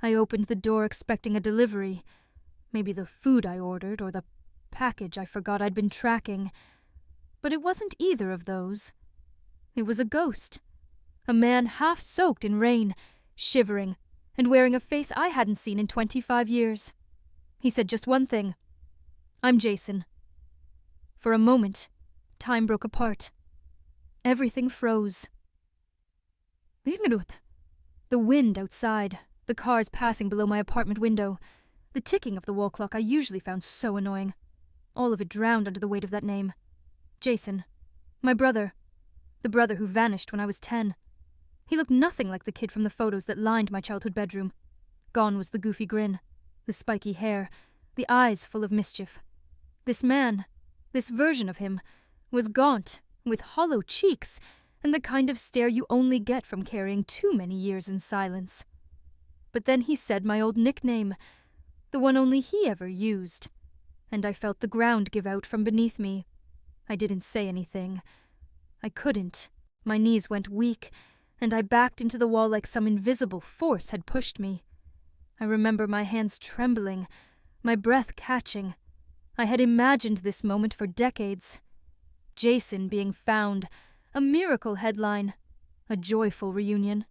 I opened the door expecting a delivery. Maybe the food I ordered or the package I forgot I'd been tracking. But it wasn't either of those. It was a ghost. A man half soaked in rain, shivering, and wearing a face I hadn't seen in 25 years. He said just one thing. "I'm Jason." For a moment, time broke apart. Everything froze. The wind outside, the cars passing below my apartment window, the ticking of the wall clock I usually found so annoying. All of it drowned under the weight of that name. Jason. My brother. The brother who vanished when I was 10. He looked nothing like the kid from the photos that lined my childhood bedroom. Gone was the goofy grin, the spiky hair, the eyes full of mischief. This man, this version of him, was gaunt, with hollow cheeks, and the kind of stare you only get from carrying too many years in silence. But then he said my old nickname, the one only he ever used, and I felt the ground give out from beneath me. I didn't say anything. I couldn't. My knees went weak, and I backed into the wall like some invisible force had pushed me. I remember my hands trembling, my breath catching. I had imagined this moment for decades. Jason being found, a miracle headline, a joyful reunion.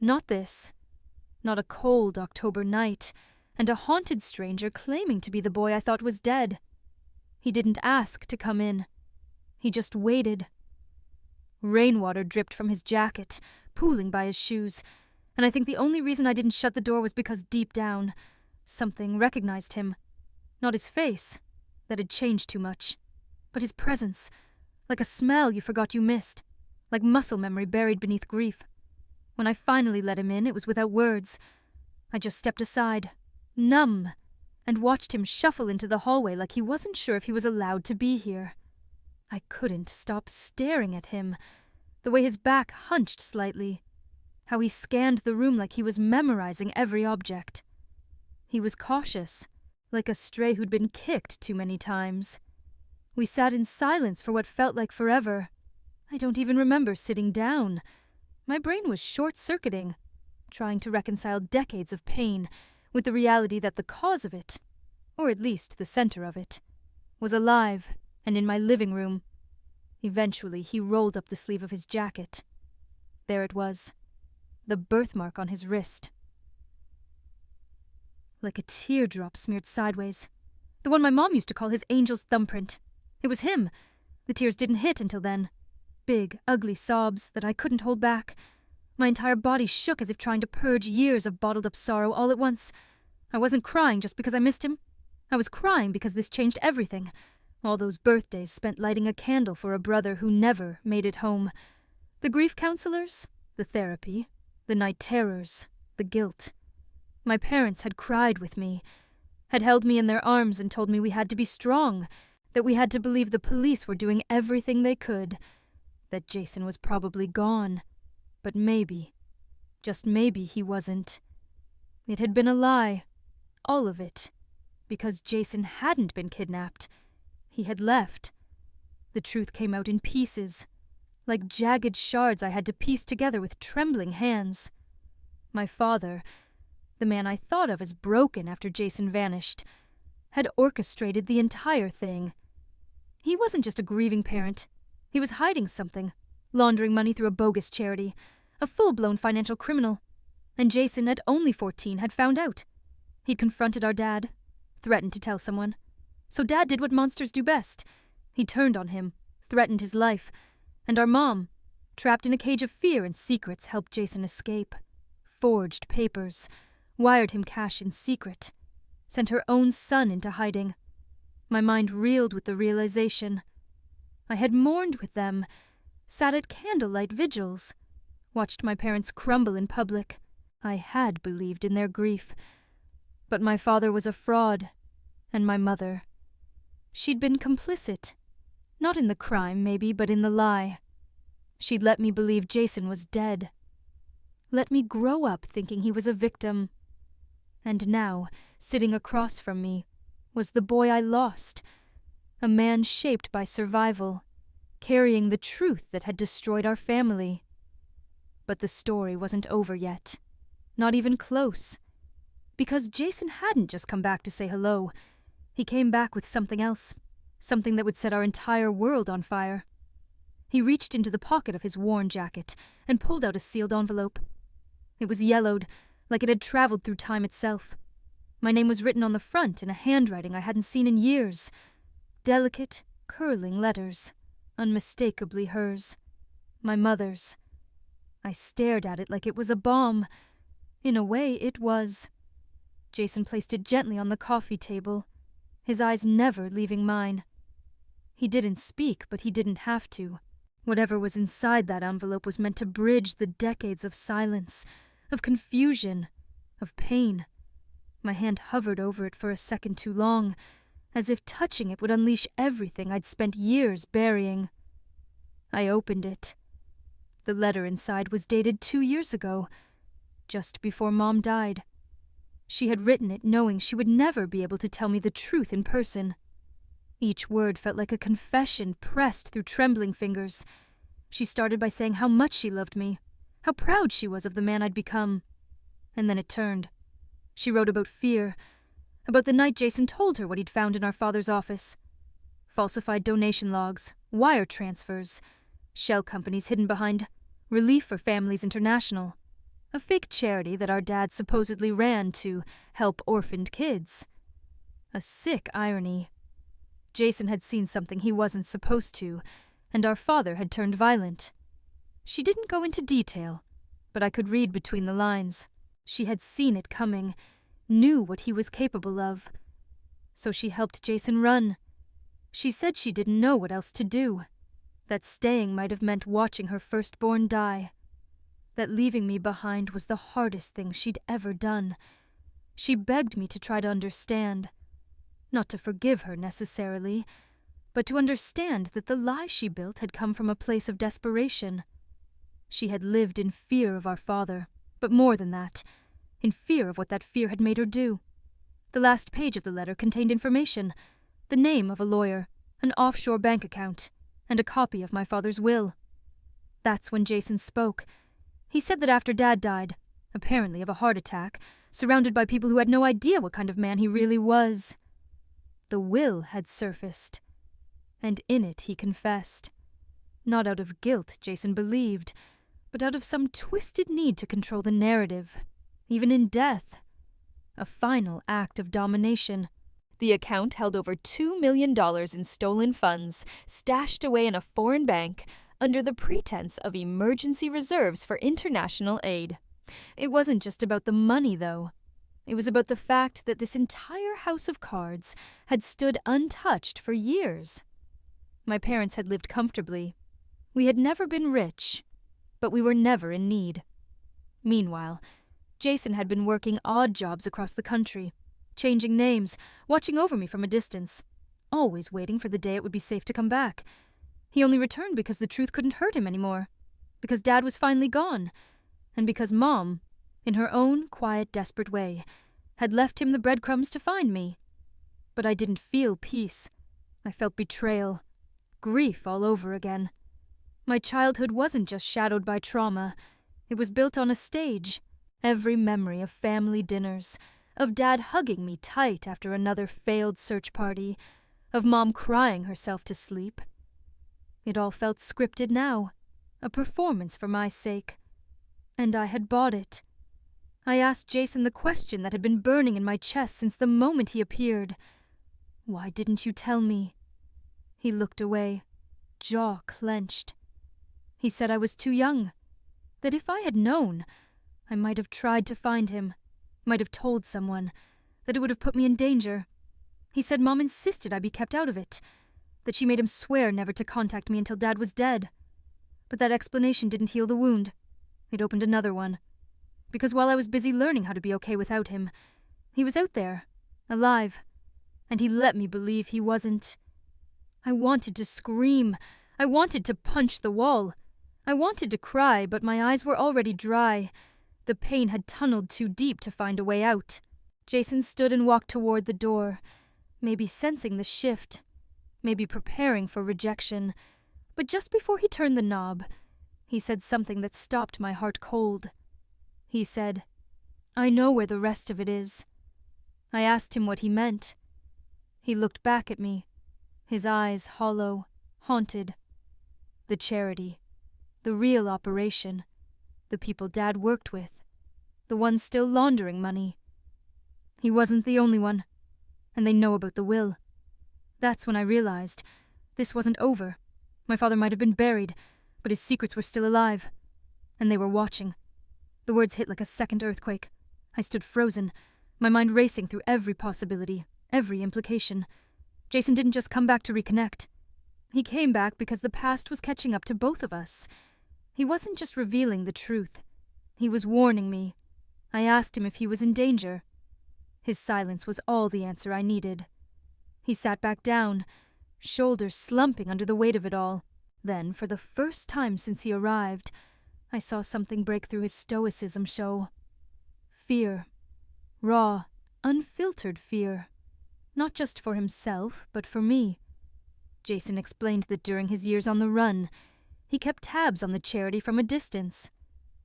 Not this. Not a cold October night, and a haunted stranger claiming to be the boy I thought was dead. He didn't ask to come in. He just waited. Rainwater dripped from his jacket, pooling by his shoes, and I think the only reason I didn't shut the door was because deep down, something recognized him. Not his face, that had changed too much, but his presence, like a smell you forgot you missed, like muscle memory buried beneath grief. When I finally let him in, it was without words. I just stepped aside, numb, and watched him shuffle into the hallway like he wasn't sure if he was allowed to be here. I couldn't stop staring at him, the way his back hunched slightly, how he scanned the room like he was memorizing every object. He was cautious, like a stray who'd been kicked too many times. We sat in silence for what felt like forever. I don't even remember sitting down. My brain was short-circuiting, trying to reconcile decades of pain with the reality that the cause of it, or at least the center of it, was alive and in my living room. Eventually, he rolled up the sleeve of his jacket. There it was, the birthmark on his wrist. Like a teardrop smeared sideways. The one my mom used to call his angel's thumbprint. It was him. The tears didn't hit until then. Big, ugly sobs that I couldn't hold back. My entire body shook as if trying to purge years of bottled-up sorrow all at once. I wasn't crying just because I missed him. I was crying because this changed everything. All those birthdays spent lighting a candle for a brother who never made it home. The grief counselors, the therapy, the night terrors, the guilt. My parents had cried with me, had held me in their arms and told me we had to be strong, that we had to believe the police were doing everything they could, that Jason was probably gone. But maybe, just maybe he wasn't. It had been a lie, all of it, because Jason hadn't been kidnapped. He had left. The truth came out in pieces, like jagged shards I had to piece together with trembling hands. My father, the man I thought of as broken after Jason vanished, had orchestrated the entire thing. He wasn't just a grieving parent. He was hiding something, laundering money through a bogus charity, a full-blown financial criminal. And Jason, at only 14, had found out. He'd confronted our dad, threatened to tell someone. So Dad did what monsters do best. He turned on him, threatened his life, and our mom, trapped in a cage of fear and secrets, helped Jason escape. Forged papers, wired him cash in secret, sent her own son into hiding. My mind reeled with the realization. I had mourned with them, sat at candlelight vigils, watched my parents crumble in public. I had believed in their grief. But my father was a fraud, and my mother. She'd been complicit. Not in the crime, maybe, but in the lie. She'd let me believe Jason was dead. Let me grow up thinking he was a victim. And now, sitting across from me, was the boy I lost, a man shaped by survival, carrying the truth that had destroyed our family. But the story wasn't over yet. Not even close. Because Jason hadn't just come back to say hello. He came back with something else, something that would set our entire world on fire. He reached into the pocket of his worn jacket and pulled out a sealed envelope. It was yellowed, like it had traveled through time itself. My name was written on the front in a handwriting I hadn't seen in years. Delicate, curling letters, unmistakably hers. My mother's. I stared at it like it was a bomb. In a way, it was. Jason placed it gently on the coffee table, his eyes never leaving mine. He didn't speak, but he didn't have to. Whatever was inside that envelope was meant to bridge the decades of silence, of confusion, of pain. My hand hovered over it for a second too long, as if touching it would unleash everything I'd spent years burying. I opened it. The letter inside was dated 2 years ago, just before Mom died. She had written it knowing she would never be able to tell me the truth in person. Each word felt like a confession pressed through trembling fingers. She started by saying how much she loved me, how proud she was of the man I'd become. And then it turned. She wrote about fear, about the night Jason told her what he'd found in our father's office. Falsified donation logs, wire transfers, shell companies hidden behind Relief for Families International, a fake charity that our dad supposedly ran to help orphaned kids. A sick irony. Jason had seen something he wasn't supposed to, and our father had turned violent. She didn't go into detail, but I could read between the lines. She had seen it coming, knew what he was capable of. So she helped Jason run. She said she didn't know what else to do, that staying might have meant watching her firstborn die, that leaving me behind was the hardest thing she'd ever done. She begged me to try to understand. Not to forgive her necessarily, but to understand that the lie she built had come from a place of desperation. She had lived in fear of our father, but more than that, in fear of what that fear had made her do. The last page of the letter contained information, the name of a lawyer, an offshore bank account, and a copy of my father's will. That's when Jason spoke. He said that after Dad died, apparently of a heart attack, surrounded by people who had no idea what kind of man he really was. The will had surfaced, and in it he confessed. Not out of guilt, Jason believed, but out of some twisted need to control the narrative, even in death. A final act of domination. The account held over $2 million in stolen funds, stashed away in a foreign bank, under the pretense of emergency reserves for international aid. It wasn't just about the money, though. It was about the fact that this entire house of cards had stood untouched for years. My parents had lived comfortably. We had never been rich, but we were never in need. Meanwhile, Jason had been working odd jobs across the country, changing names, watching over me from a distance, always waiting for the day it would be safe to come back. He only returned because the truth couldn't hurt him anymore, because Dad was finally gone, and because Mom, in her own quiet, desperate way, had left him the breadcrumbs to find me. But I didn't feel peace. I felt betrayal, grief all over again. My childhood wasn't just shadowed by trauma. It was built on a stage. Every memory of family dinners, of Dad hugging me tight after another failed search party, of Mom crying herself to sleep. It all felt scripted now, a performance for my sake. And I had bought it. I asked Jason the question that had been burning in my chest since the moment he appeared. Why didn't you tell me? He looked away, jaw clenched. He said I was too young, that if I had known, I might have tried to find him, might have told someone, that it would have put me in danger. He said Mom insisted I be kept out of it, that she made him swear never to contact me until Dad was dead. But that explanation didn't heal the wound. It opened another one. Because while I was busy learning how to be okay without him, he was out there, alive, and he let me believe he wasn't. I wanted to scream. I wanted to punch the wall. I wanted to cry, but my eyes were already dry. The pain had tunneled too deep to find a way out. Jason stood and walked toward the door, maybe sensing the shift, maybe preparing for rejection. But just before he turned the knob, he said something that stopped my heart cold. He said, "I know where the rest of it is." I asked him what he meant. He looked back at me, his eyes hollow, haunted. The charity, the real operation, the people Dad worked with, the ones still laundering money. He wasn't the only one, and they know about the will. That's when I realized this wasn't over. My father might have been buried, but his secrets were still alive, and they were watching. The words hit like a second earthquake. I stood frozen, my mind racing through every possibility, every implication. Jason didn't just come back to reconnect. He came back because the past was catching up to both of us. He wasn't just revealing the truth. He was warning me. I asked him if he was in danger. His silence was all the answer I needed. He sat back down, shoulders slumping under the weight of it all. Then, for the first time since he arrived, I saw something break through his stoicism show. Fear. Raw, unfiltered fear. Not just for himself, but for me. Jason explained that during his years on the run, he kept tabs on the charity from a distance.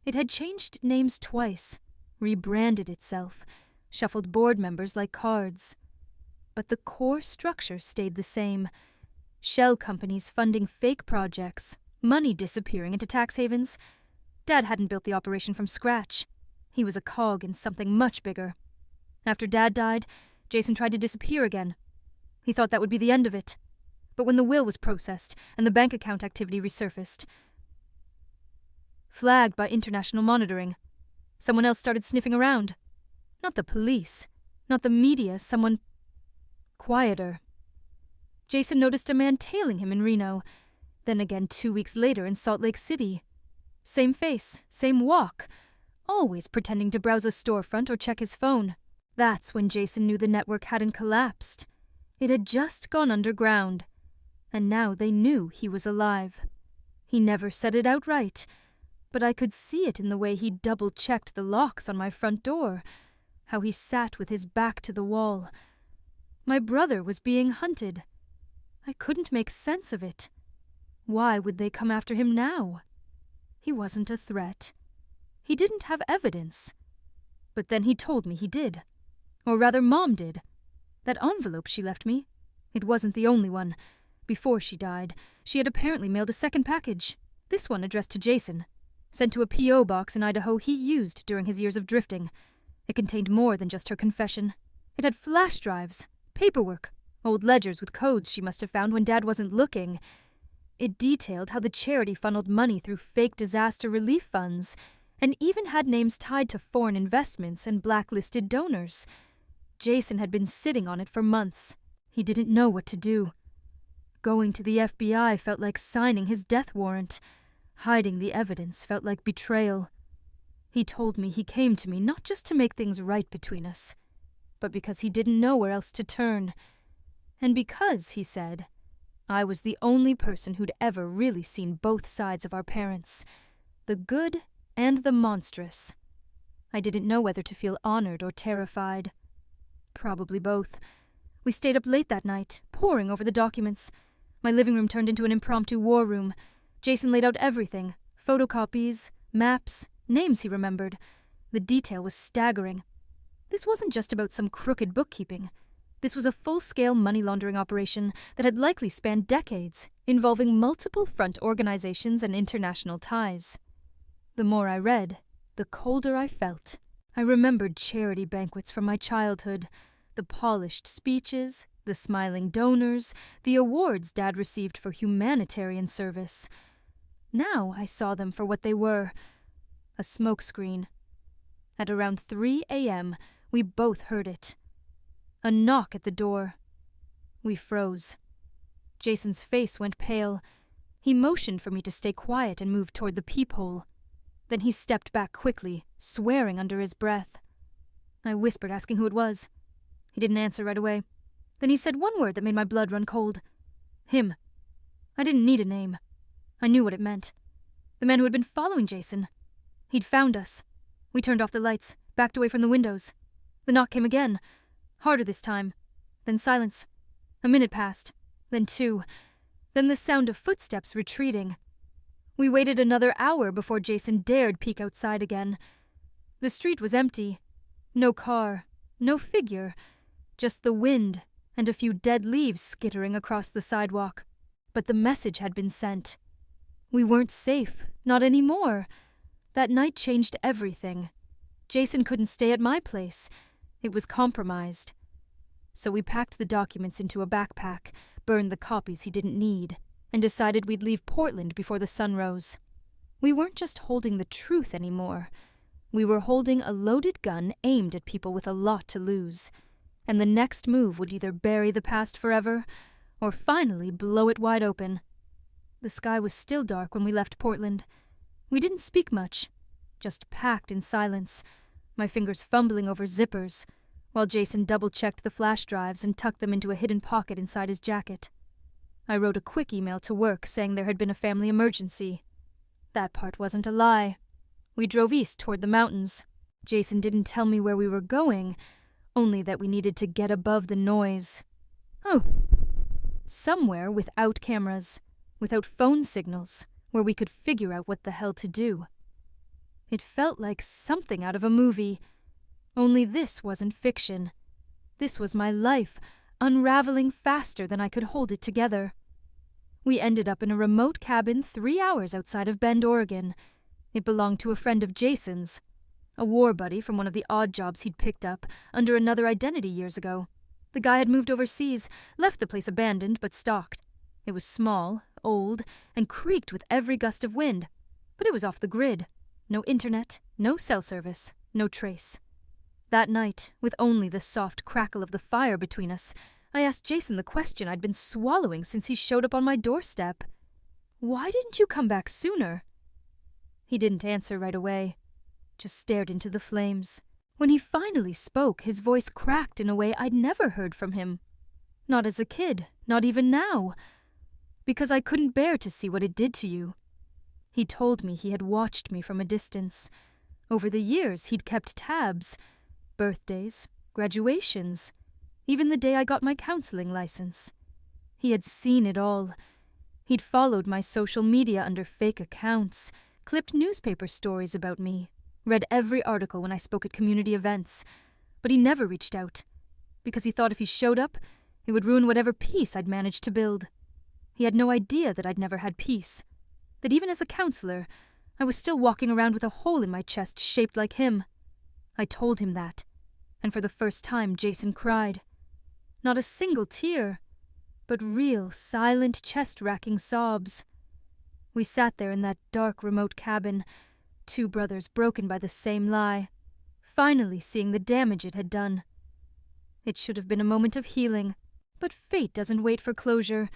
It had changed names twice, rebranded itself, shuffled board members like cards. But the core structure stayed the same. Shell companies funding fake projects, money disappearing into tax havens. Dad hadn't built the operation from scratch. He was a cog in something much bigger. After Dad died, Jason tried to disappear again. He thought that would be the end of it. But when the will was processed and the bank account activity resurfaced, flagged by international monitoring, someone else started sniffing around. Not the police, not the media, someone quieter. Jason noticed a man tailing him in Reno, then again 2 weeks later in Salt Lake City. Same face, same walk, always pretending to browse a storefront or check his phone. That's when Jason knew the network hadn't collapsed. It had just gone underground, and now they knew he was alive. He never said it outright, but I could see it in the way he double-checked the locks on my front door, how he sat with his back to the wall. My brother was being hunted. I couldn't make sense of it. Why would they come after him now? He wasn't a threat. He didn't have evidence. But then he told me he did. Or rather, Mom did. That envelope she left me, it wasn't the only one. Before she died, she had apparently mailed a second package. This one addressed to Jason, sent to a P.O. box in Idaho he used during his years of drifting. It contained more than just her confession. It had flash drives, paperwork, old ledgers with codes she must have found when Dad wasn't looking. It detailed how the charity funneled money through fake disaster relief funds, and even had names tied to foreign investments and blacklisted donors. Jason had been sitting on it for months. He didn't know what to do. Going to the FBI felt like signing his death warrant. Hiding the evidence felt like betrayal. He told me he came to me not just to make things right between us, but because he didn't know where else to turn. And because, he said, I was the only person who'd ever really seen both sides of our parents, the good and the monstrous. I didn't know whether to feel honored or terrified. Probably both. We stayed up late that night, poring over the documents. My living room turned into an impromptu war room. Jason laid out everything, photocopies, maps, names he remembered. The detail was staggering. This wasn't just about some crooked bookkeeping. This was a full-scale money laundering operation that had likely spanned decades, involving multiple front organizations and international ties. The more I read, the colder I felt. I remembered charity banquets from my childhood, the polished speeches, the smiling donors, the awards Dad received for humanitarian service. Now I saw them for what they were, a smokescreen. At around 3 a.m., we both heard it. A knock at the door. We froze. Jason's face went pale. He motioned for me to stay quiet and move toward the peephole. Then he stepped back quickly, swearing under his breath. I whispered, asking who it was. He didn't answer right away. Then he said one word that made my blood run cold. Him. I didn't need a name. I knew what it meant. The man who had been following Jason. He'd found us. We turned off the lights, backed away from the windows. The knock came again. Harder this time. Then silence. A minute passed. Then 2. Then the sound of footsteps retreating. We waited another hour before Jason dared peek outside again. The street was empty. No car. No figure. Just the wind and a few dead leaves skittering across the sidewalk. But the message had been sent. We weren't safe, not anymore. That night changed everything. Jason couldn't stay at my place. It was compromised. So we packed the documents into a backpack, burned the copies he didn't need, and decided we'd leave Portland before the sun rose. We weren't just holding the truth anymore. We were holding a loaded gun aimed at people with a lot to lose. And the next move would either bury the past forever, or finally blow it wide open. The sky was still dark when we left Portland. We didn't speak much, just packed in silence, my fingers fumbling over zippers, while Jason double-checked the flash drives and tucked them into a hidden pocket inside his jacket. I wrote a quick email to work saying there had been a family emergency. That part wasn't a lie. We drove east toward the mountains. Jason didn't tell me where we were going, only that we needed to get above the noise. Oh, somewhere without cameras, without phone signals, where we could figure out what the hell to do. It felt like something out of a movie. Only this wasn't fiction. This was my life, unraveling faster than I could hold it together. We ended up in a remote cabin 3 hours outside of Bend, Oregon. It belonged to a friend of Jason's, a war buddy from one of the odd jobs he'd picked up under another identity years ago. The guy had moved overseas, left the place abandoned but stocked. It was small, old, and creaked with every gust of wind, but it was off the grid. No internet, no cell service, no trace. That night, with only the soft crackle of the fire between us, I asked Jason the question I'd been swallowing since he showed up on my doorstep. "Why didn't you come back sooner?" He didn't answer right away, just stared into the flames. When he finally spoke, his voice cracked in a way I'd never heard from him. Not as a kid, not even now. Because I couldn't bear to see what it did to you. He told me he had watched me from a distance. Over the years, he'd kept tabs. Birthdays, graduations, even the day I got my counseling license. He had seen it all. He'd followed my social media under fake accounts, clipped newspaper stories about me, read every article when I spoke at community events, but he never reached out, because he thought if he showed up, it would ruin whatever peace I'd managed to build. He had no idea that I'd never had peace, that even as a counselor, I was still walking around with a hole in my chest shaped like him. I told him that, and for the first time Jason cried. Not a single tear, but real, silent, chest-racking sobs. We sat there in that dark, remote cabin, two brothers broken by the same lie, finally seeing the damage it had done. It should have been a moment of healing, but fate doesn't wait for closure.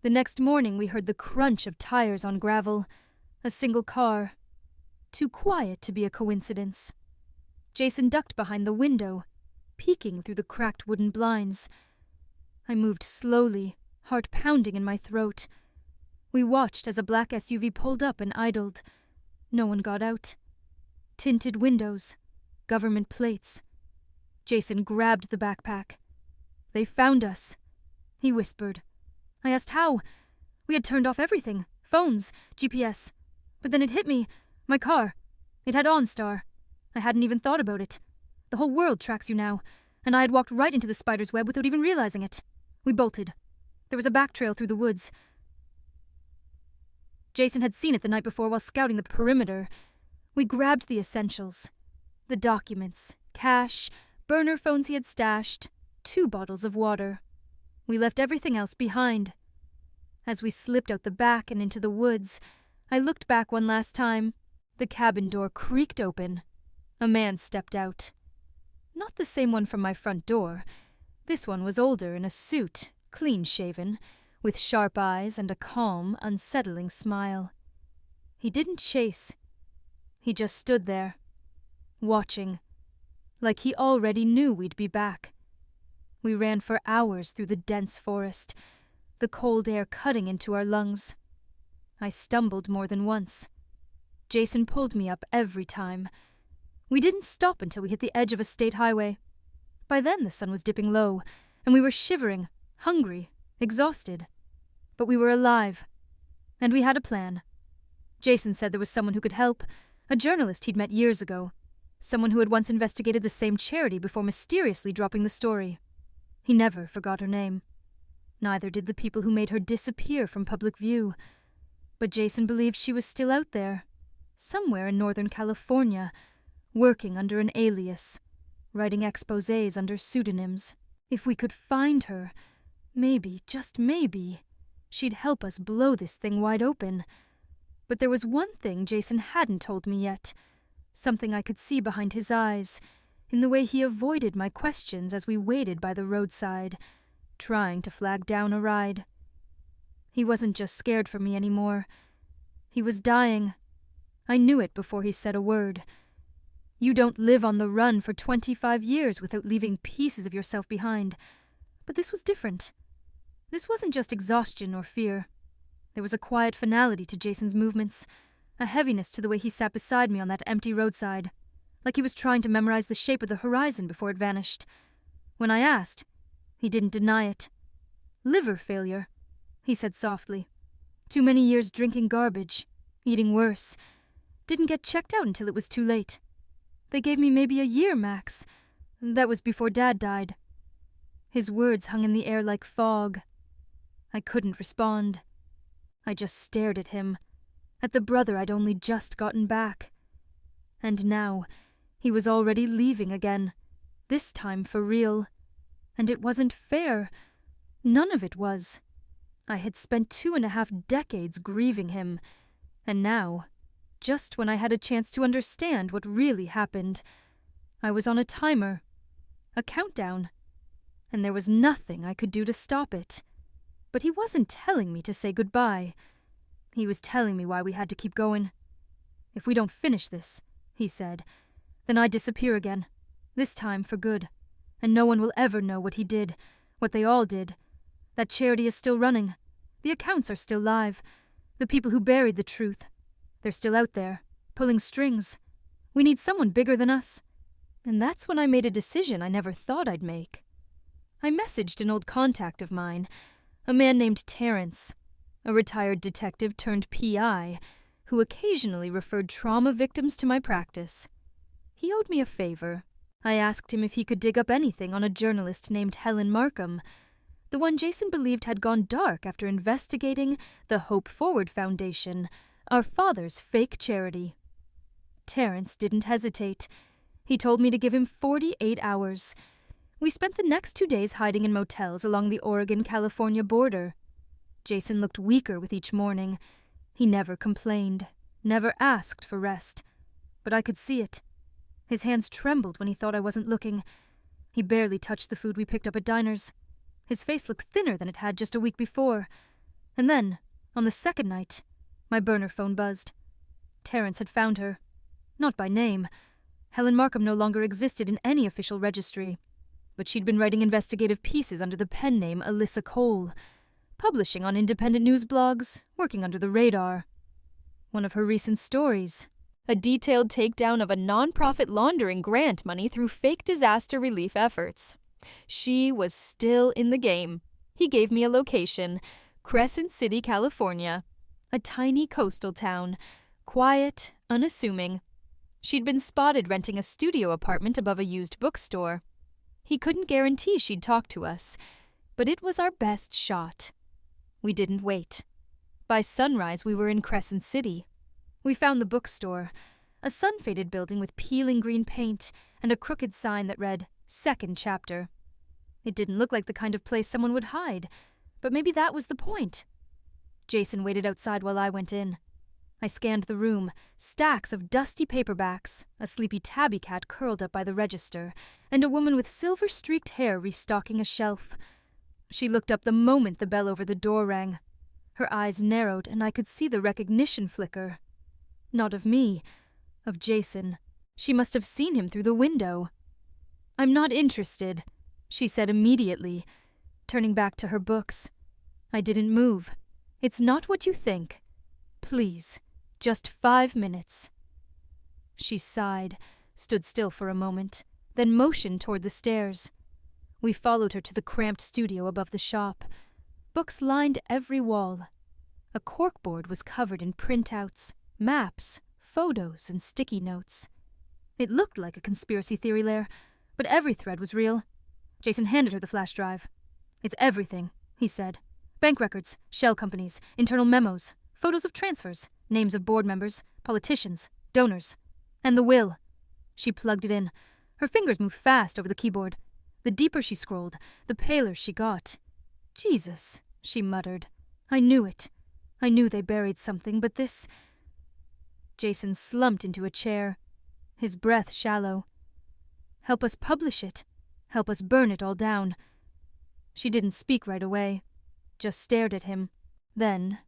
The next morning we heard the crunch of tires on gravel, a single car. Too quiet to be a coincidence. Jason ducked behind the window, peeking through the cracked wooden blinds. I moved slowly, heart pounding in my throat. We watched as a black SUV pulled up and idled. No one got out. Tinted windows, government plates. Jason grabbed the backpack. "They found us," he whispered. I asked how. We had turned off everything, phones, GPS. But then it hit me, my car. It had OnStar. I hadn't even thought about it. The whole world tracks you now, and I had walked right into the spider's web without even realizing it. We bolted. There was a back trail through the woods. Jason had seen it the night before while scouting the perimeter. We grabbed the essentials. The documents, cash, burner phones he had stashed, 2 bottles of water. We left everything else behind. As we slipped out the back and into the woods, I looked back one last time. The cabin door creaked open. A man stepped out. Not the same one from my front door. This one was older, in a suit, clean-shaven, with sharp eyes and a calm, unsettling smile. He didn't chase. He just stood there, watching, like he already knew we'd be back. We ran for hours through the dense forest, the cold air cutting into our lungs. I stumbled more than once. Jason pulled me up every time. We didn't stop until we hit the edge of a state highway. By then the sun was dipping low, and we were shivering, hungry, exhausted. But we were alive, and we had a plan. Jason said there was someone who could help, a journalist he'd met years ago, someone who had once investigated the same charity before mysteriously dropping the story. He never forgot her name. Neither did the people who made her disappear from public view. But Jason believed she was still out there, somewhere in Northern California, working under an alias, writing exposés under pseudonyms. If we could find her, maybe, just maybe, she'd help us blow this thing wide open. But there was one thing Jason hadn't told me yet, something I could see behind his eyes, in the way he avoided my questions as we waited by the roadside, trying to flag down a ride. He wasn't just scared for me anymore. He was dying. I knew it before he said a word. You don't live on the run for 25 years without leaving pieces of yourself behind. But this was different. This wasn't just exhaustion or fear. There was a quiet finality to Jason's movements, a heaviness to the way he sat beside me on that empty roadside, like he was trying to memorize the shape of the horizon before it vanished. When I asked, he didn't deny it. Liver failure, he said softly. Too many years drinking garbage, eating worse. Didn't get checked out until it was too late. They gave me maybe a year max. That was before Dad died. His words hung in the air like fog. I couldn't respond. I just stared at him, at the brother I'd only just gotten back. And now, he was already leaving again, this time for real. And it wasn't fair. None of it was. I had spent 2.5 decades grieving him, and now, just when I had a chance to understand what really happened, I was on a timer, a countdown, and there was nothing I could do to stop it. But he wasn't telling me to say goodbye. He was telling me why we had to keep going. If we don't finish this, he said, then I disappear again, this time for good, and no one will ever know what he did, what they all did. That charity is still running. The accounts are still live. The people who buried the truth, they're still out there, pulling strings. We need someone bigger than us. And that's when I made a decision I never thought I'd make. I messaged an old contact of mine, a man named Terrence, a retired detective turned PI, who occasionally referred trauma victims to my practice. He owed me a favor. I asked him if he could dig up anything on a journalist named Helen Markham, the one Jason believed had gone dark after investigating the Hope Forward Foundation, our father's fake charity. Terrence didn't hesitate. He told me to give him 48 hours. We spent the next 2 days hiding in motels along the Oregon-California border. Jason looked weaker with each morning. He never complained, never asked for rest. But I could see it. His hands trembled when he thought I wasn't looking. He barely touched the food we picked up at diners. His face looked thinner than it had just a week before. And then, on the second night, my burner phone buzzed. Terrence had found her. Not by name. Helen Markham no longer existed in any official registry. But she'd been writing investigative pieces under the pen name Alyssa Cole, publishing on independent news blogs, working under the radar. One of her recent stories, a detailed takedown of a non-profit laundering grant money through fake disaster relief efforts. She was still in the game. He gave me a location, Crescent City, California, a tiny coastal town, quiet, unassuming. She'd been spotted renting a studio apartment above a used bookstore. He couldn't guarantee she'd talk to us, but it was our best shot. We didn't wait. By sunrise, we were in Crescent City. We found the bookstore, a sun-faded building with peeling green paint and a crooked sign that read, "Second Chapter." It didn't look like the kind of place someone would hide, but maybe that was the point. Jason waited outside while I went in. I scanned the room, stacks of dusty paperbacks, a sleepy tabby cat curled up by the register, and a woman with silver-streaked hair restocking a shelf. She looked up the moment the bell over the door rang. Her eyes narrowed, and I could see the recognition flicker. Not of me, of Jason. She must have seen him through the window. "I'm not interested," she said immediately, turning back to her books. I didn't move. "It's not what you think. Please. Just 5 minutes." She sighed, stood still for a moment, then motioned toward the stairs. We followed her to the cramped studio above the shop. Books lined every wall. A corkboard was covered in printouts, maps, photos, and sticky notes. It looked like a conspiracy theory lair, but every thread was real. Jason handed her the flash drive. "It's everything," he said. "Bank records, shell companies, internal memos, photos of transfers, names of board members, politicians, donors. And the will." She plugged it in. Her fingers moved fast over the keyboard. The deeper she scrolled, the paler she got. "Jesus," she muttered. "I knew it. I knew they buried something, but this—" Jason slumped into a chair, his breath shallow. "Help us publish it. Help us burn it all down." She didn't speak right away, just stared at him. Then,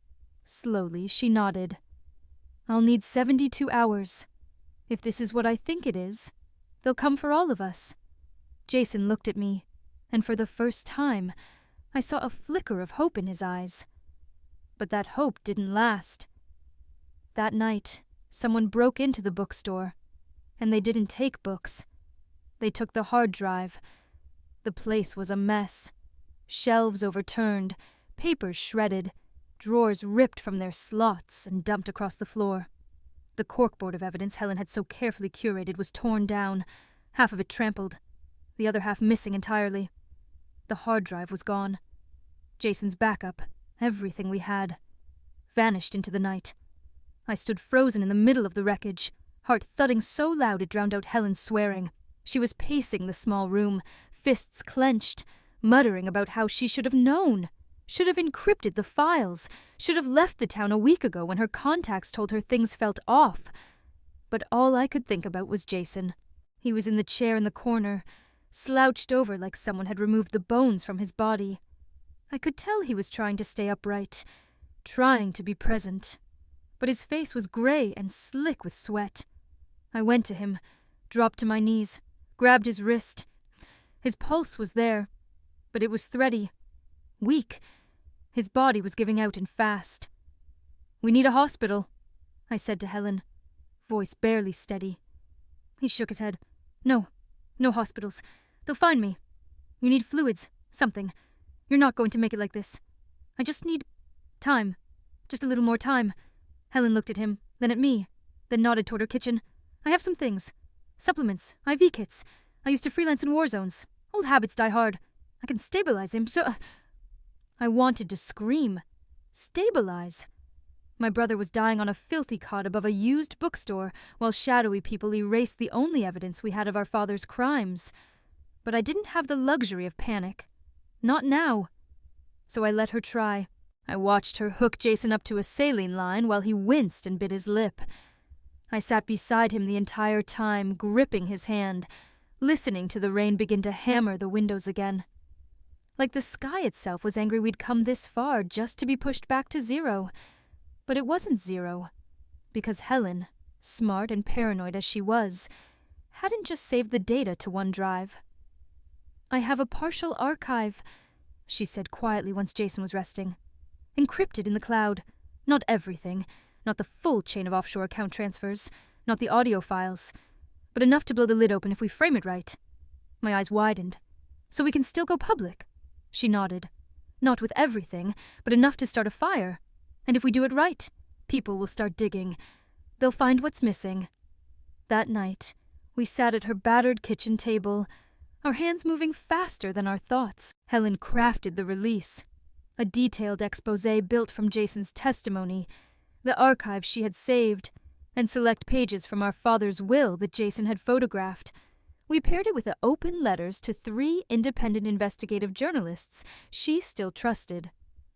slowly, she nodded. "I'll need 72 hours. If this is what I think it is, they'll come for all of us." Jason looked at me, and for the first time, I saw a flicker of hope in his eyes. But that hope didn't last. That night, someone broke into the bookstore, and they didn't take books. They took the hard drive. The place was a mess. Shelves overturned, papers shredded, drawers ripped from their slots and dumped across the floor. The corkboard of evidence Helen had so carefully curated was torn down, half of it trampled, the other half missing entirely. The hard drive was gone. Jason's backup, everything we had, vanished into the night. I stood frozen in the middle of the wreckage, heart thudding so loud it drowned out Helen's swearing. She was pacing the small room, fists clenched, muttering about how she should have known, should have encrypted the files, should have left the town a week ago when her contacts told her things felt off. But all I could think about was Jason. He was in the chair in the corner, slouched over like someone had removed the bones from his body. I could tell he was trying to stay upright, trying to be present. But his face was gray and slick with sweat. I went to him, dropped to my knees, grabbed his wrist. His pulse was there, but it was thready, weak. His body was giving out and fast. "We need a hospital," I said to Helen, voice barely steady. He shook his head. No hospitals. They'll find me. You need fluids, something. You're not going to make it like this. I just need time. Just a little more time." Helen looked at him, then at me, then nodded toward her kitchen. "I have some things. Supplements, IV kits. I used to freelance in war zones. Old habits die hard. I can stabilize him, so—" I wanted to scream. Stabilize. My brother was dying on a filthy cot above a used bookstore, while shadowy people erased the only evidence we had of our father's crimes. But I didn't have the luxury of panic. Not now. So I let her try. I watched her hook Jason up to a saline line while he winced and bit his lip. I sat beside him the entire time, gripping his hand, listening to the rain begin to hammer the windows again. Like the sky itself was angry we'd come this far just to be pushed back to zero. But it wasn't zero, because Helen, smart and paranoid as she was, hadn't just saved the data to one drive. "I have a partial archive," she said quietly once Jason was resting. "Encrypted in the cloud. Not everything, not the full chain of offshore account transfers, not the audio files, but enough to blow the lid open if we frame it right." My eyes widened. "So we can still go public?" She nodded. "Not with everything, but enough to start a fire. And if we do it right, people will start digging. They'll find what's missing." That night, we sat at her battered kitchen table, our hands moving faster than our thoughts. Helen crafted the release, a detailed exposé built from Jason's testimony, the archives she had saved, and select pages from our father's will that Jason had photographed. We paired it with the open letters to 3 independent investigative journalists she still trusted,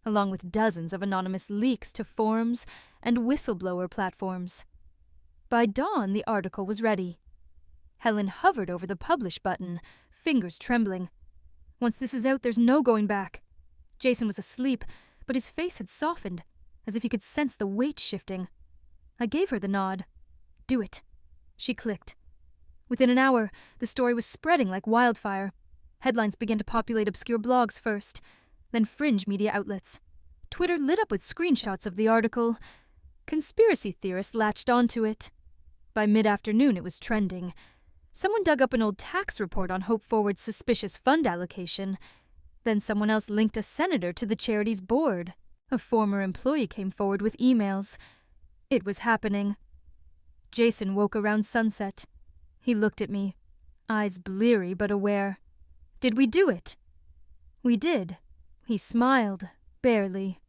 along with dozens of anonymous leaks to forums and whistleblower platforms. By dawn, the article was ready. Helen hovered over the publish button, fingers trembling. "Once this is out, there's no going back." Jason was asleep, but his face had softened, as if he could sense the weight shifting. I gave her the nod. "Do it." She clicked. Within an hour, the story was spreading like wildfire. Headlines began to populate obscure blogs first, then fringe media outlets. Twitter lit up with screenshots of the article. Conspiracy theorists latched onto it. By mid-afternoon, it was trending. Someone dug up an old tax report on Hope Forward's suspicious fund allocation. Then someone else linked a senator to the charity's board. A former employee came forward with emails. It was happening. Jason woke around sunset. He looked at me, eyes bleary but aware. Did we do it? We did. He smiled, barely.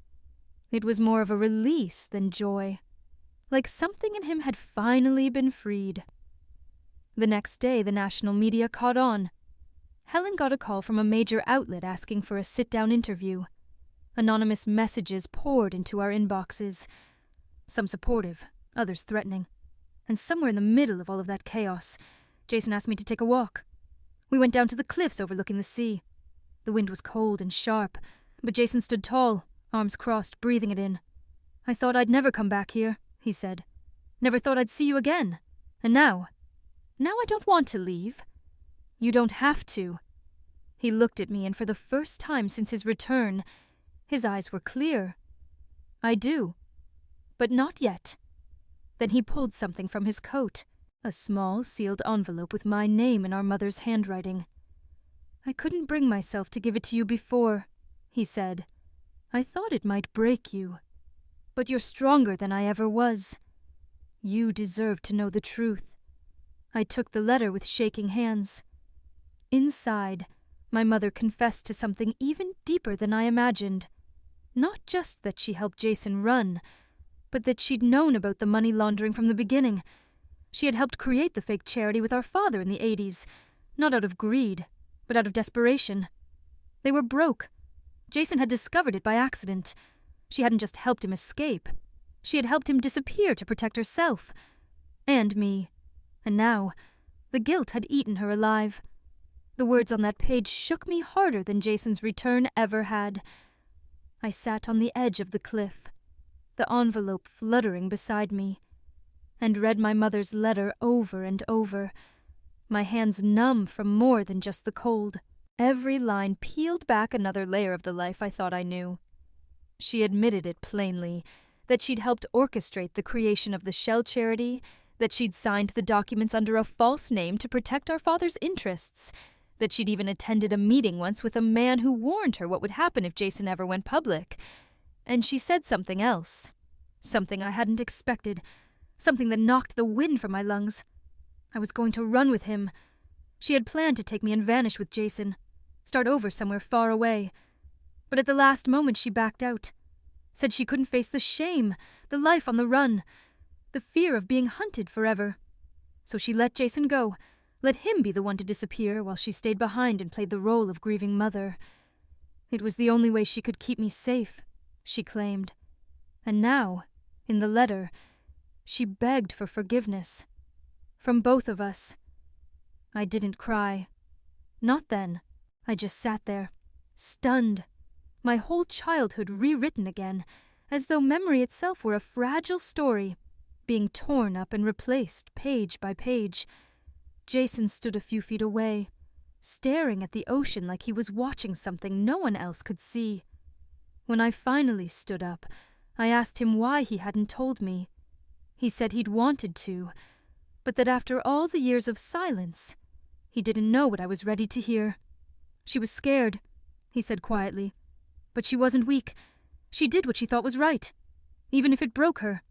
It was more of a release than joy, like something in him had finally been freed. The next day, the national media caught on. Helen got a call from a major outlet asking for a sit-down interview. Anonymous messages poured into our inboxes, some supportive, others threatening. And somewhere in the middle of all of that chaos, Jason asked me to take a walk. We went down to the cliffs overlooking the sea. The wind was cold and sharp, but Jason stood tall, arms crossed, breathing it in. "I thought I'd never come back here," he said. "Never thought I'd see you again. And now I don't want to leave." "You don't have to." He looked at me, and for the first time since his return, his eyes were clear. "I do. But not yet." Then he pulled something from his coat, a small sealed envelope with my name in our mother's handwriting. "I couldn't bring myself to give it to you before," he said. "I thought it might break you. But you're stronger than I ever was. You deserve to know the truth." I took the letter with shaking hands. Inside, my mother confessed to something even deeper than I imagined. Not just that she helped Jason run, but that she'd known about the money laundering from the beginning. She had helped create the fake charity with our father in the 80s, not out of greed, but out of desperation. They were broke. Jason had discovered it by accident. She hadn't just helped him escape. She had helped him disappear to protect herself. And me. And now, the guilt had eaten her alive. The words on that page shook me harder than Jason's return ever had. I sat on the edge of the cliff, the envelope fluttering beside me, and read my mother's letter over and over, my hands numb from more than just the cold. Every line peeled back another layer of the life I thought I knew. She admitted it plainly, that she'd helped orchestrate the creation of the Shell charity, that she'd signed the documents under a false name to protect our father's interests, that she'd even attended a meeting once with a man who warned her what would happen if Jason ever went public. And she said something else, something I hadn't expected, something that knocked the wind from my lungs. I was going to run with him. She had planned to take me and vanish with Jason, start over somewhere far away. But at the last moment she backed out, said she couldn't face the shame, the life on the run, the fear of being hunted forever. So she let Jason go, let him be the one to disappear while she stayed behind and played the role of grieving mother. It was the only way she could keep me safe, she claimed. And now, in the letter, she begged for forgiveness. From both of us. I didn't cry. Not then. I just sat there, stunned. My whole childhood rewritten again, as though memory itself were a fragile story, being torn up and replaced page by page. Jason stood a few feet away, staring at the ocean like he was watching something no one else could see. When I finally stood up, I asked him why he hadn't told me. He said he'd wanted to, but that after all the years of silence, he didn't know what I was ready to hear. She was scared, he said quietly, but she wasn't weak. She did what she thought was right, even if it broke her.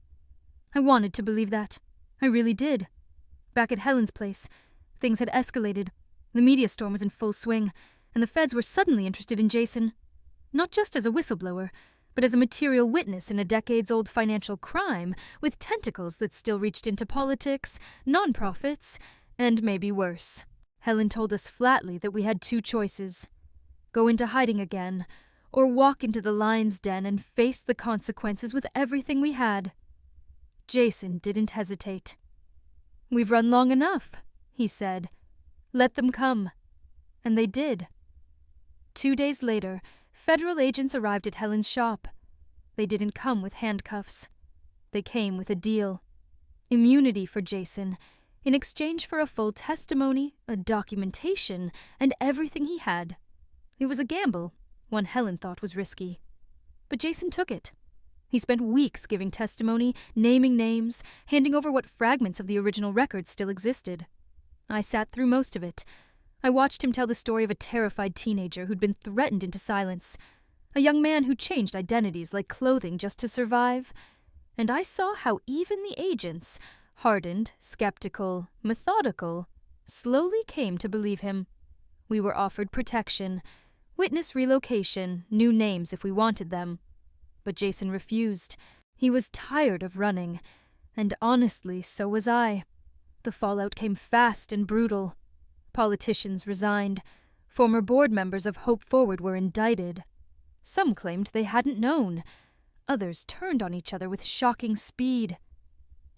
I wanted to believe that. I really did. Back at Helen's place, things had escalated. The media storm was in full swing, and the feds were suddenly interested in Jason. Not just as a whistleblower, but as a material witness in a decades-old financial crime with tentacles that still reached into politics, nonprofits, and maybe worse. Helen told us flatly that we had two choices: go into hiding again, or walk into the lion's den and face the consequences with everything we had. Jason didn't hesitate. "We've run long enough," he said. "Let them come." And they did. 2 days later, federal agents arrived at Helen's shop. They didn't come with handcuffs. They came with a deal. Immunity for Jason, in exchange for a full testimony, a documentation, and everything he had. It was a gamble, one Helen thought was risky. But Jason took it. He spent weeks giving testimony, naming names, handing over what fragments of the original records still existed. I sat through most of it. I watched him tell the story of a terrified teenager who'd been threatened into silence, a young man who changed identities like clothing just to survive, and I saw how even the agents, hardened, skeptical, methodical, slowly came to believe him. We were offered protection, witness relocation, new names if we wanted them. But Jason refused. He was tired of running, and honestly, so was I. The fallout came fast and brutal. Politicians resigned. Former board members of Hope Forward were indicted. Some claimed they hadn't known. Others turned on each other with shocking speed.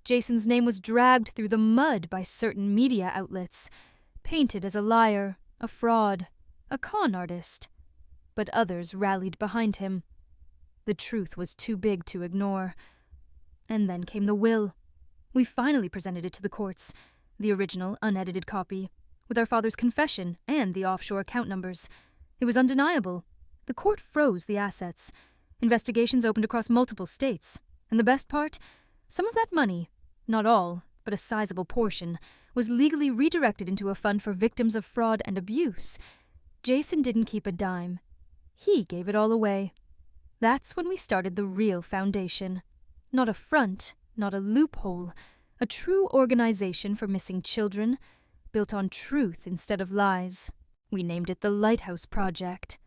Jason's name was dragged through the mud by certain media outlets, painted as a liar, a fraud, a con artist. But others rallied behind him. The truth was too big to ignore. And then came the will. We finally presented it to the courts, the original, unedited copy, with our father's confession and the offshore account numbers. It was undeniable. The court froze the assets. Investigations opened across multiple states. And the best part? Some of that money, not all, but a sizable portion, was legally redirected into a fund for victims of fraud and abuse. Jason didn't keep a dime. He gave it all away. That's when we started the real foundation. Not a front, not a loophole. A true organization for missing children, built on truth instead of lies. We named it the Lighthouse Project.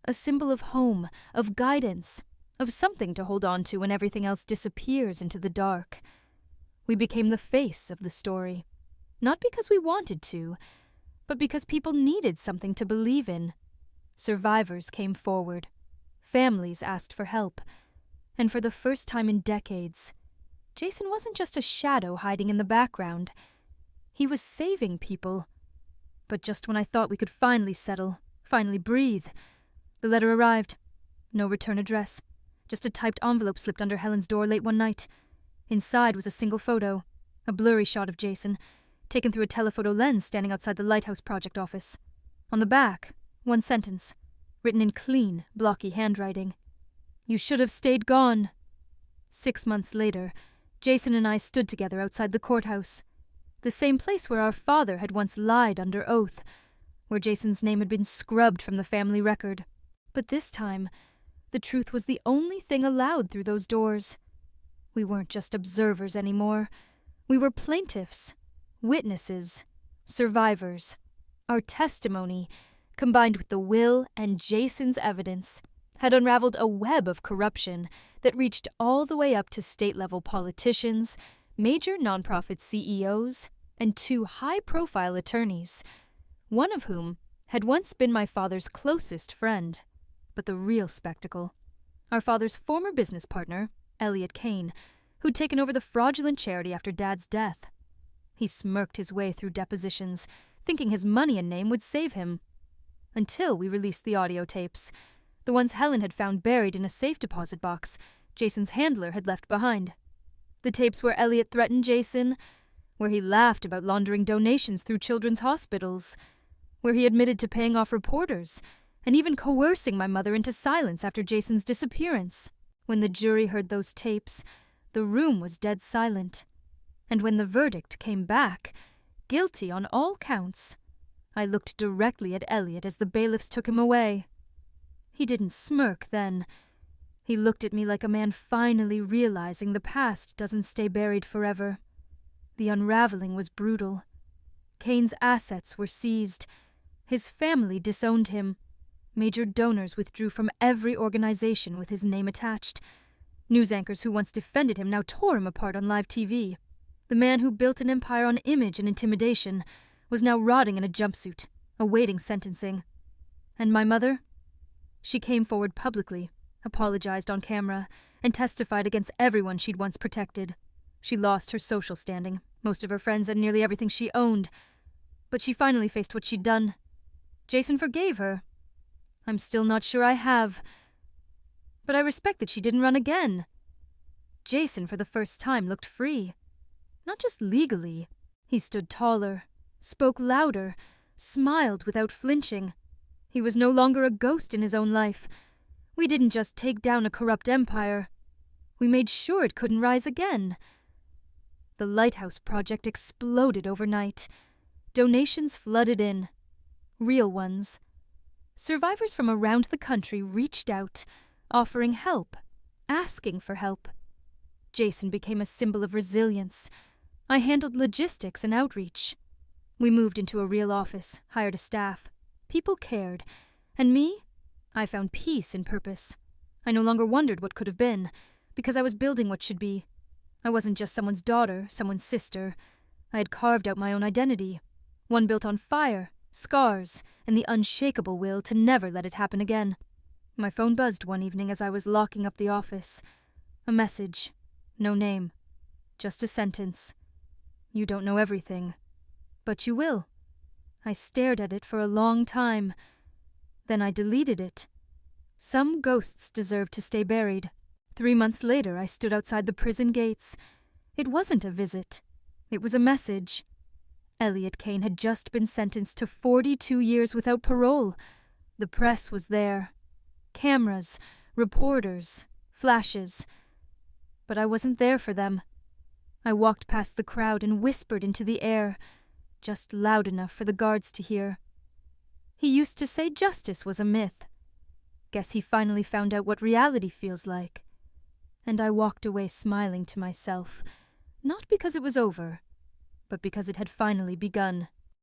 A symbol of home, of guidance, of something to hold on to when everything else disappears into the dark. We became the face of the story. Not because we wanted to, but because people needed something to believe in. Survivors came forward. Families asked for help. And for the first time in decades, Jason wasn't just a shadow hiding in the background. He was saving people. But just when I thought we could finally settle, finally breathe, the letter arrived. No return address. Just a typed envelope slipped under Helen's door late one night. Inside was a single photo, a blurry shot of Jason, taken through a telephoto lens standing outside the Lighthouse Project office. On the back, one sentence, written in clean, blocky handwriting. "You should have stayed gone." 6 months later, Jason and I stood together outside the courthouse, the same place where our father had once lied under oath, where Jason's name had been scrubbed from the family record. But this time, the truth was the only thing allowed through those doors. We weren't just observers anymore. We were plaintiffs, witnesses, survivors. Our testimony, combined with the will and Jason's evidence, had unraveled a web of corruption that reached all the way up to state-level politicians, major nonprofit CEOs, and 2 high-profile attorneys, one of whom had once been my father's closest friend. But the real spectacle, our father's former business partner, Elliot Kane, who'd taken over the fraudulent charity after Dad's death. He smirked his way through depositions, thinking his money and name would save him. Until we released the audio tapes, the ones Helen had found buried in a safe deposit box Jason's handler had left behind. The tapes where Elliot threatened Jason, where he laughed about laundering donations through children's hospitals, where he admitted to paying off reporters, and even coercing my mother into silence after Jason's disappearance. When the jury heard those tapes, the room was dead silent. And when the verdict came back, guilty on all counts, I looked directly at Elliot as the bailiffs took him away. He didn't smirk then. He looked at me like a man finally realizing the past doesn't stay buried forever. The unraveling was brutal. Kane's assets were seized. His family disowned him. Major donors withdrew from every organization with his name attached. News anchors who once defended him now tore him apart on live TV. The man who built an empire on image and intimidation was now rotting in a jumpsuit, awaiting sentencing. And my mother? She came forward publicly, apologized on camera, and testified against everyone she'd once protected. She lost her social standing, most of her friends, and nearly everything she owned. But she finally faced what she'd done. Jason forgave her. I'm still not sure I have. But I respect that she didn't run again. Jason, for the first time, looked free. Not just legally. He stood taller, spoke louder, smiled without flinching. He was no longer a ghost in his own life. We didn't just take down a corrupt empire. We made sure it couldn't rise again. The Lighthouse Project exploded overnight. Donations flooded in. Real ones. Survivors from around the country reached out, offering help, asking for help. Jason became a symbol of resilience. I handled logistics and outreach. We moved into a real office, hired a staff. People cared. And me? I found peace in purpose. I no longer wondered what could have been, because I was building what should be. I wasn't just someone's daughter, someone's sister. I had carved out my own identity, one built on fire, scars, and the unshakable will to never let it happen again. My phone buzzed one evening as I was locking up the office. A message. No name. Just a sentence. You don't know everything. But you will. I stared at it for a long time. Then I deleted it. Some ghosts deserve to stay buried. 3 months later, I stood outside the prison gates. It wasn't a visit. It was a message. Elliot Kane had just been sentenced to 42 years without parole. The press was there. Cameras, reporters, flashes. But I wasn't there for them. I walked past the crowd and whispered into the air, just loud enough for the guards to hear. He used to say justice was a myth. Guess he finally found out what reality feels like. And I walked away smiling to myself, not because it was over, but because it had finally begun.